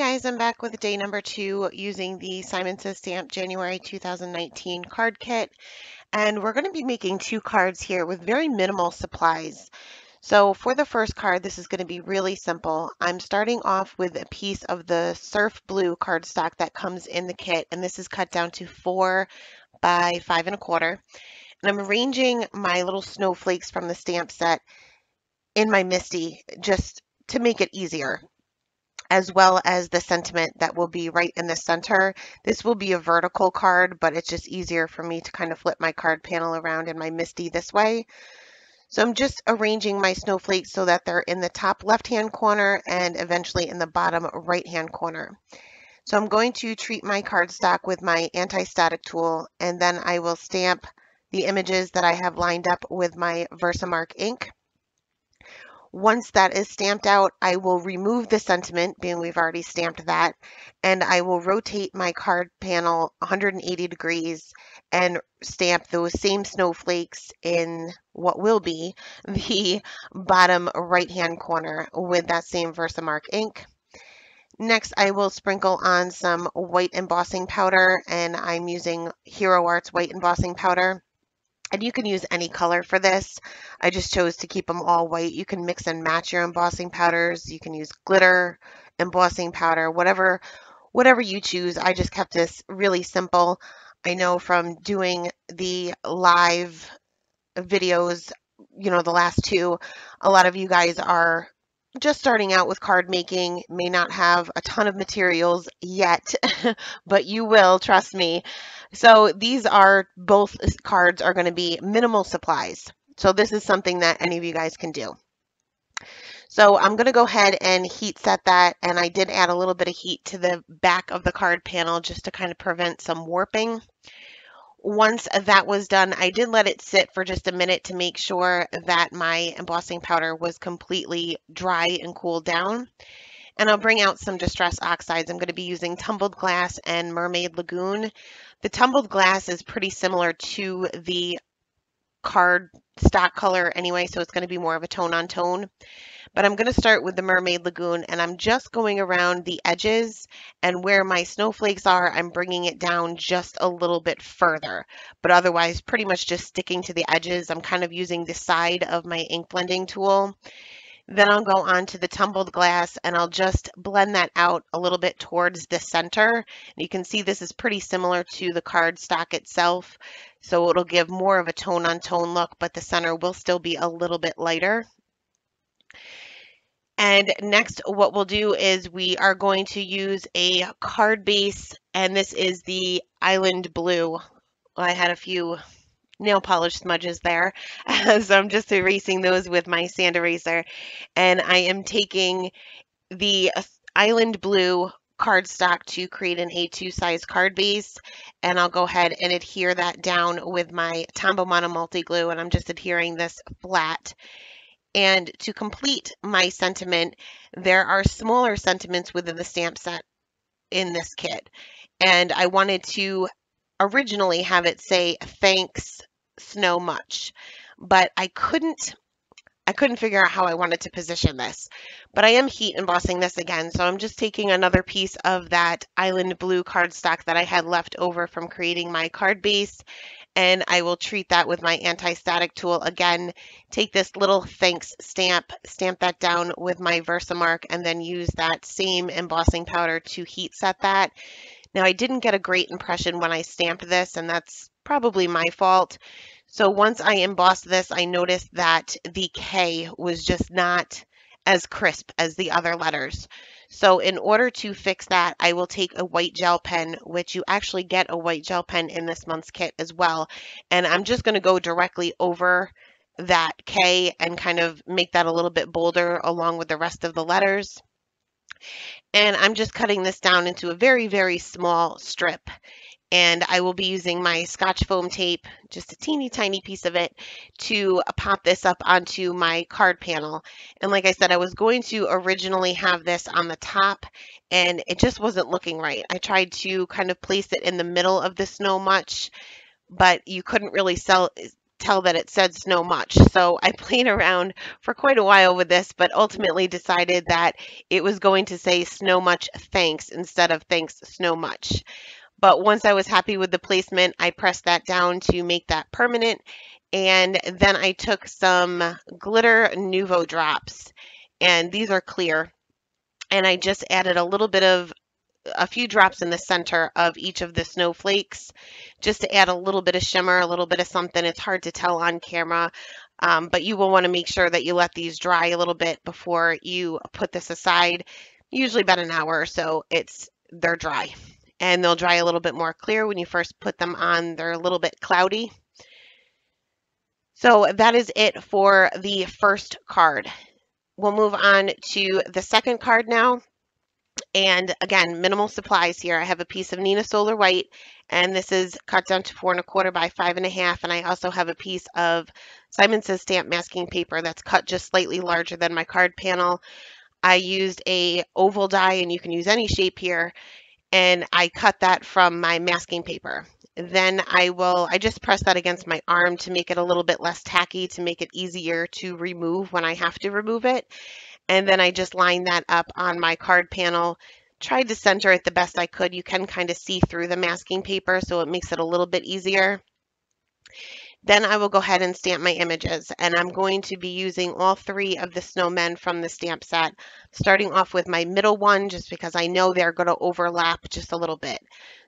guys, I'm back with day number 2 using the Simon Says Stamp January 2019 card kit, and we're going to be making 2 cards here with very minimal supplies. So for the first card, this is going to be really simple. I'm starting off with a piece of the surf blue cardstock that comes in the kit, and this is cut down to 4 by 5 1/4. And I'm arranging my little snowflakes from the stamp set in my MISTI just to make it easier, as well as the sentiment that will be right in the center. This will be a vertical card, but it's just easier for me to kind of flip my card panel around in my MISTI this way. So I'm just arranging my snowflakes so that they're in the top left-hand corner and eventually in the bottom right-hand corner. So I'm going to treat my cardstock with my anti-static tool, and then I will stamp the images that I have lined up with my Versamark ink. Once that is stamped out, I will remove the sentiment, being we've already stamped that, and I will rotate my card panel 180 degrees and stamp those same snowflakes in what will be the bottom right-hand corner with that same Versamark ink. Next, I will sprinkle on some white embossing powder, and I'm using Hero Arts white embossing powder. And you can use any color for this. I just chose to keep them all white. You can mix and match your embossing powders. You can use glitter, embossing powder, whatever you choose. I just kept this really simple. I know from doing the live videos, the last 2, a lot of you guys are just starting out with card making, may not have a ton of materials yet, but you will, trust me. So these are both cards are going to be minimal supplies. So this is something that any of you guys can do. So I'm going to go ahead and heat set that, and I did add a little bit of heat to the back of the card panel just to kind of prevent some warping. Once that was done, I did let it sit for just a minute to make sure that my embossing powder was completely dry and cooled down. And I'll bring out some Distress Oxides. I'm going to be using Tumbled Glass and Mermaid Lagoon. The Tumbled Glass is pretty similar to the card stock color anyway, so it's going to be more of a tone on tone. But I'm going to start with the Mermaid Lagoon, and I'm just going around the edges, and where my snowflakes are, I'm bringing it down just a little bit further. But otherwise, pretty much just sticking to the edges. I'm kind of using the side of my ink blending tool. Then I'll go on to the Tumbled Glass, and I'll just blend that out a little bit towards the center. And you can see this is pretty similar to the card stock itself, so it'll give more of a tone on tone look, but the center will still be a little bit lighter. And next, what we'll do is we are going to use a card base, and this is the Island Blue. Well, I had a few nail polish smudges there, so I'm just erasing those with my sand eraser. And I am taking the Island Blue cardstock to create an A2 size card base, and I'll go ahead and adhere that down with my Tombow Mono Multi Glue, and I'm just adhering this flat. And to complete my sentiment, there are smaller sentiments within the stamp set in this kit. And I wanted to originally have it say, "Thanks, Snow Much," but I couldn't figure out how I wanted to position this. But I am heat embossing this again, so I'm just taking another piece of that Island Blue cardstock that I had left over from creating my card base, and I will treat that with my anti-static tool again, take this little thanks stamp that down with my Versamark, and then use that same embossing powder to heat set that. Now, I didn't get a great impression when I stamped this, and that's probably my fault. So once I embossed this, I noticed that the K was just not as crisp as the other letters. So in order to fix that, I will take a white gel pen, which you actually get a white gel pen in this month's kit as well. And I'm just going to go directly over that K and kind of make that a little bit bolder along with the rest of the letters. And I'm just cutting this down into a very, very small strip. And I will be using my Scotch foam tape, just a teeny tiny piece of it, to pop this up onto my card panel. And like I said, I was going to originally have this on the top, and it just wasn't looking right. I tried to kind of place it in the middle of the Snow Much, but you couldn't really tell that it said snow much. So I played around for quite a while with this, but ultimately decided that it was going to say snow much thanks instead of thanks snow much. But once I was happy with the placement, I pressed that down to make that permanent. And then I took some glitter Nuvo drops, and these are clear. And I just added a few drops in the center of each of the snowflakes just to add a little bit of shimmer, a little bit of something. It's hard to tell on camera, but you will want to make sure that you let these dry a little bit before you put this aside, usually about an hour or so. They're dry. And they'll dry a little bit more clear when you first put them on. They're a little bit cloudy. So that is it for the first card. We'll move on to the second card now. And again, minimal supplies here. I have a piece of Nina Solar White, and this is cut down to 4¼ by 5½. And I also have a piece of Simon Says stamp masking paper that's cut just slightly larger than my card panel. I used a oval die, and you can use any shape here, and I cut that from my masking paper. Then I just press that against my arm to make it a little bit less tacky, to make it easier to remove when I have to remove it. And then I just lined that up on my card panel, tried to center it the best I could. You can kind of see through the masking paper, so it makes it a little bit easier. Then I will go ahead and stamp my images, and I'm going to be using all 3 of the snowmen from the stamp set, starting off with my middle one just because I know they're going to overlap just a little bit.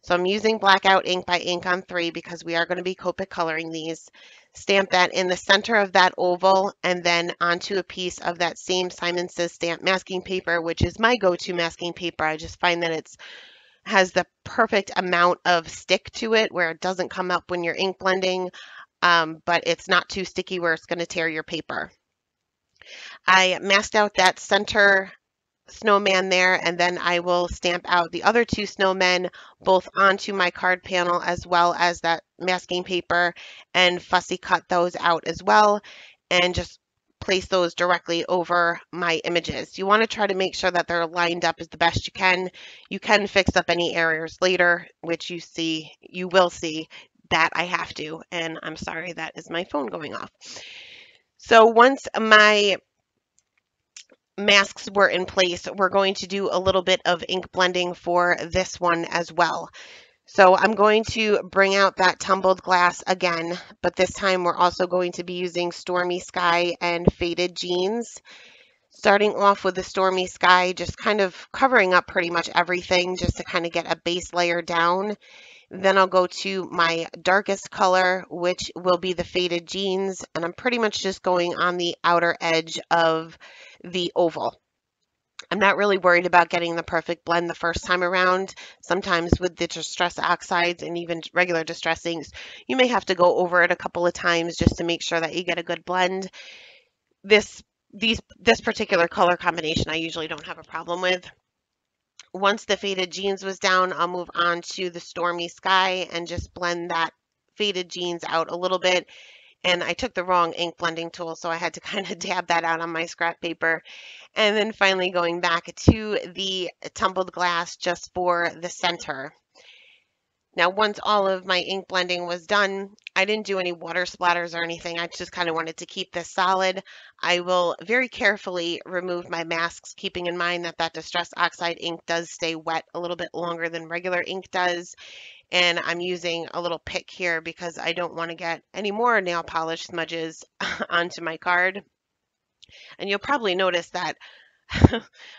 So I'm using Blackout ink by Ink on 3 because we are going to be Copic coloring these. Stamp that in the center of that oval and then onto a piece of that same Simon Says stamp masking paper, which is my go-to masking paper. I just find that it has the perfect amount of stick to it where it doesn't come up when you're ink blending. But it's not too sticky where it's going to tear your paper. I masked out that center snowman there, and then I will stamp out the other 2 snowmen both onto my card panel as well as that masking paper, and fussy cut those out as well, and just place those directly over my images. You want to try to make sure that they're lined up as the best you can. You can fix up any errors later, which you will see that I have to, and I'm sorry, that is my phone going off. So once my masks were in place, we're going to do a little bit of ink blending for this one as well. So I'm going to bring out that tumbled glass again, but this time we're also going to be using Stormy Sky and Faded Jeans. Starting off with the Stormy Sky, just kind of covering up pretty much everything just to kind of get a base layer down. Then I'll go to my darkest color, which will be the Faded Jeans, and I'm pretty much just going on the outer edge of the oval. I'm not really worried about getting the perfect blend the first time around. Sometimes with the Distress Oxides and even regular Distress inks, you may have to go over it a couple of times just to make sure that you get a good blend. This particular color combination I usually don't have a problem with. Once the Faded Jeans was down, I'll move on to the Stormy Sky and just blend that Faded Jeans out a little bit. And I took the wrong ink blending tool, so I had to kind of dab that out on my scrap paper. And then finally going back to the tumbled glass just for the center. Now, once all of my ink blending was done, I didn't do any water splatters or anything. I just kind of wanted to keep this solid. I will very carefully remove my masks, keeping in mind that that Distress Oxide ink does stay wet a little bit longer than regular ink does. And I'm using a little pick here because I don't want to get any more nail polish smudges onto my card. And you'll probably notice that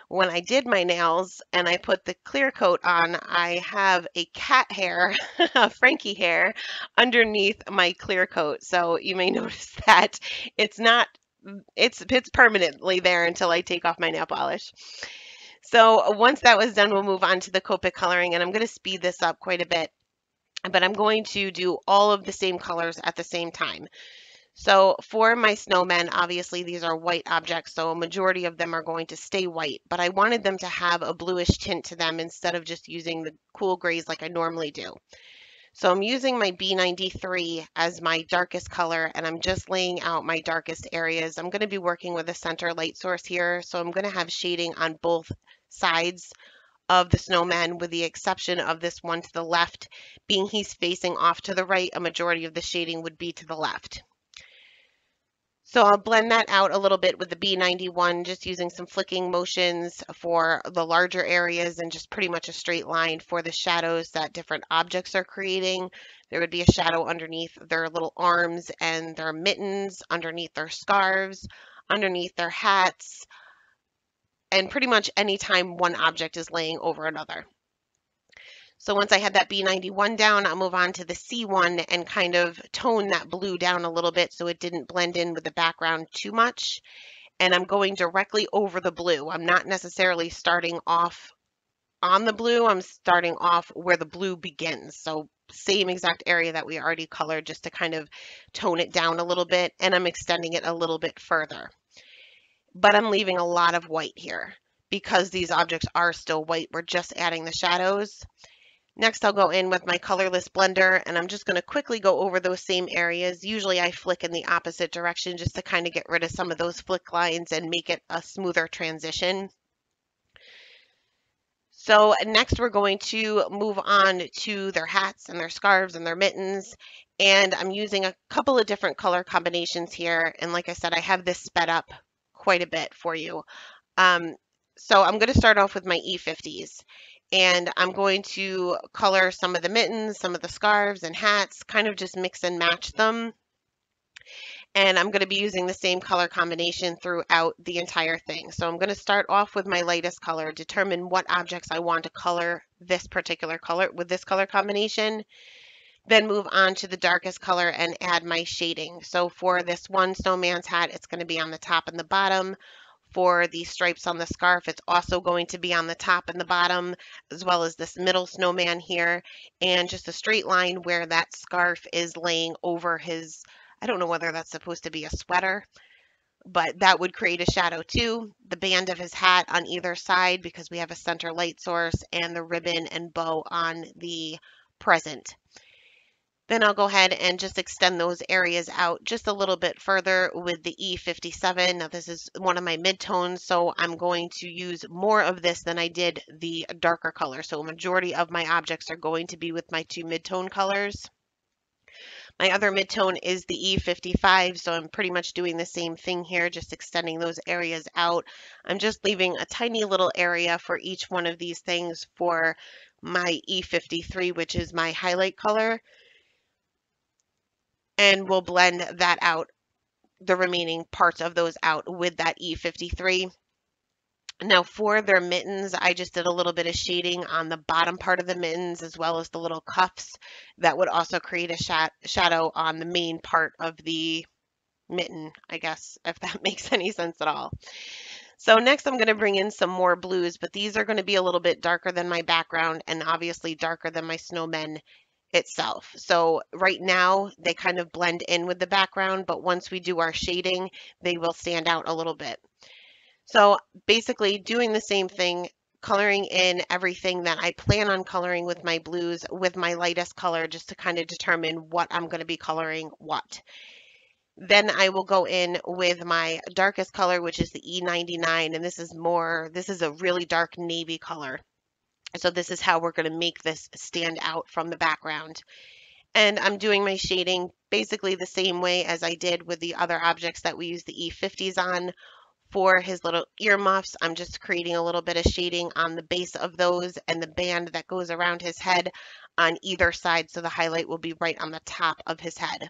when I did my nails and I put the clear coat on, I have a cat hair, a Frankie hair, underneath my clear coat. So you may notice that it's not, it's permanently there until I take off my nail polish. So once that was done, we'll move on to the Copic coloring, and I'm going to speed this up quite a bit, but I'm going to do all of the same colors at the same time. So for my snowmen, obviously these are white objects, so a majority of them are going to stay white, but I wanted them to have a bluish tint to them instead of just using the cool grays like I normally do. So I'm using my B93 as my darkest color, and I'm just laying out my darkest areas. I'm going to be working with a center light source here, so I'm going to have shading on both sides of the snowman, with the exception of this one to the left. Being he's facing off to the right, a majority of the shading would be to the left. So I'll blend that out a little bit with the B91, just using some flicking motions for the larger areas and just pretty much a straight line for the shadows that different objects are creating. There would be a shadow underneath their little arms and their mittens, underneath their scarves, underneath their hats, and pretty much anytime one object is laying over another. So once I had that B91 down, I'll move on to the C1 and kind of tone that blue down a little bit so it didn't blend in with the background too much. And I'm going directly over the blue. I'm not necessarily starting off on the blue. I'm starting off where the blue begins. So same exact area that we already colored, just to kind of tone it down a little bit. And I'm extending it a little bit further. But I'm leaving a lot of white here because these objects are still white. We're just adding the shadows. Next, I'll go in with my colorless blender, and I'm just going to quickly go over those same areas. Usually I flick in the opposite direction just to kind of get rid of some of those flick lines and make it a smoother transition. So next we're going to move on to their hats and their scarves and their mittens. And I'm using a couple of different color combinations here. And like I said, I have this sped up quite a bit for you. So I'm going to start off with my E50s. And I'm going to color some of the mittens, some of the scarves and hats, kind of just mix and match them. And I'm going to be using the same color combination throughout the entire thing. So I'm going to start off with my lightest color, determine what objects I want to color this particular color with this color combination, then move on to the darkest color and add my shading. So for this one snowman's hat, it's going to be on the top and the bottom. For the stripes on the scarf, it's also going to be on the top and the bottom, as well as this middle snowman here, and just a straight line where that scarf is laying over his, I don't know whether that's supposed to be a sweater, but that would create a shadow too. The band of his hat on either side, because we have a center light source, and the ribbon and bow on the present. Then I'll go ahead and just extend those areas out just a little bit further with the E57. Now this is one of my midtones, so I'm going to use more of this than I did the darker color. So a majority of my objects are going to be with my two midtone colors. My other midtone is the E55, so I'm pretty much doing the same thing here, just extending those areas out. I'm just leaving a tiny little area for each one of these things for my E53, which is my highlight color. And we'll blend that out, the remaining parts of those out with that E53. Now for their mittens, I just did a little bit of shading on the bottom part of the mittens as well as the little cuffs. That would also create a shadow on the main part of the mitten, I guess, if that makes any sense at all. So next I'm going to bring in some more blues, but these are going to be a little bit darker than my background and obviously darker than my snowmen itself. So right now they kind of blend in with the background, but once we do our shading, they will stand out a little bit. So basically doing the same thing, coloring in everything that I plan on coloring with my blues with my lightest color just to kind of determine what I'm going to be coloring what. Then I will go in with my darkest color, which is the E99, and this is a really dark navy color. So this is how we're going to make this stand out from the background. And I'm doing my shading basically the same way as I did with the other objects that we use the E50s on. For his little earmuffs, I'm just creating a little bit of shading on the base of those and the band that goes around his head on either side, so the highlight will be right on the top of his head.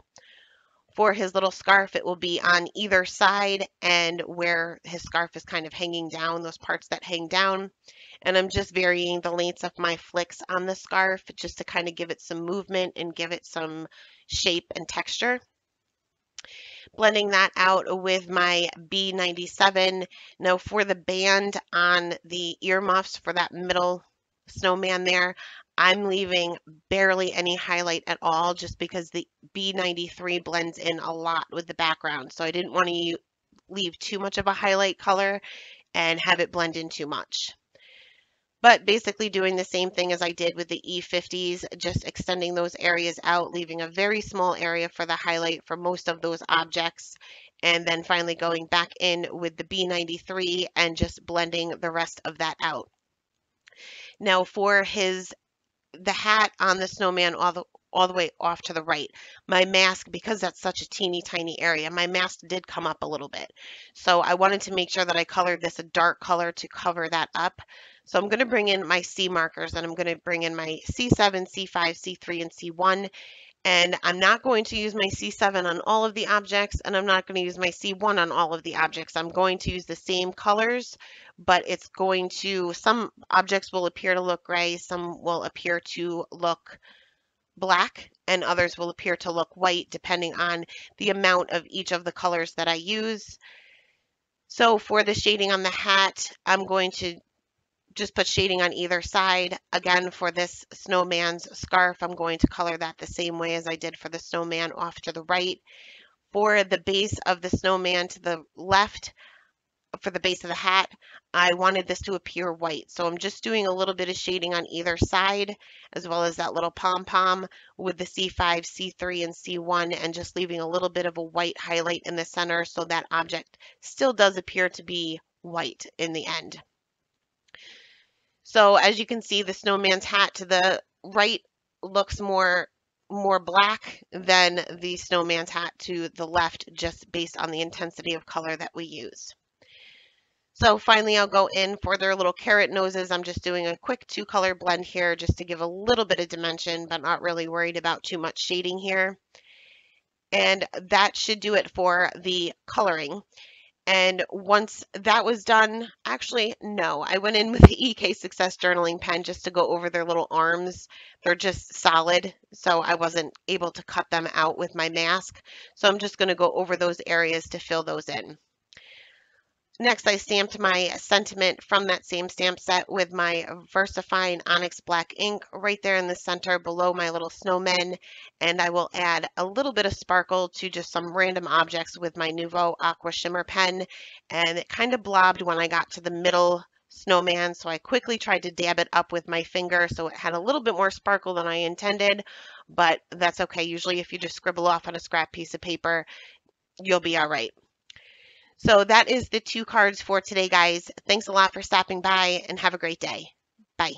For his little scarf, it will be on either side and where his scarf is kind of hanging down, those parts that hang down. And I'm just varying the lengths of my flicks on the scarf just to kind of give it some movement and give it some shape and texture. Blending that out with my B97. Now for the band on the earmuffs for that middle snowman there, I'm leaving barely any highlight at all just because the B93 blends in a lot with the background. So I didn't want to leave too much of a highlight color and have it blend in too much. But basically doing the same thing as I did with the E50s, just extending those areas out, leaving a very small area for the highlight for most of those objects, and then finally going back in with the B93 and just blending the rest of that out. Now for the hat on the snowman, all the way off to the right. My mask, because that's such a teeny tiny area, my mask did come up a little bit. So I wanted to make sure that I colored this a dark color to cover that up. So I'm going to bring in my C markers, and I'm going to bring in my C7, C5, C3, and C1. And I'm not going to use my C7 on all of the objects, and I'm not going to use my C1 on all of the objects. I'm going to use the same colors, but it's going to, some objects will appear to look gray, some will appear to look black, and others will appear to look white depending on the amount of each of the colors that I use. So for the shading on the hat, I'm going to just put shading on either side. Again, for this snowman's scarf, I'm going to color that the same way as I did for the snowman off to the right. For the base of the snowman to the left, for the base of the hat, I wanted this to appear white. So I'm just doing a little bit of shading on either side, as well as that little pom-pom with the C5, C3, and C1, and just leaving a little bit of a white highlight in the center so that object still does appear to be white in the end. So as you can see, the snowman's hat to the right looks more black than the snowman's hat to the left, just based on the intensity of color that we use. So finally, I'll go in for their little carrot noses. I'm just doing a quick 2-color blend here just to give a little bit of dimension, but not really worried about too much shading here. And that should do it for the coloring. And once that was done, actually, no, I went in with the EK Success journaling pen just to go over their little arms. They're just solid, so I wasn't able to cut them out with my mask. So I'm just going to go over those areas to fill those in. Next, I stamped my sentiment from that same stamp set with my VersaFine Onyx Black ink right there in the center below my little snowmen. And I will add a little bit of sparkle to just some random objects with my Nuvo Aqua Shimmer pen. And it kind of blobbed when I got to the middle snowman, so I quickly tried to dab it up with my finger so it had a little bit more sparkle than I intended, but that's okay. Usually if you just scribble off on a scrap piece of paper, you'll be all right. So that is the 2 cards for today, guys. Thanks a lot for stopping by, and have a great day. Bye.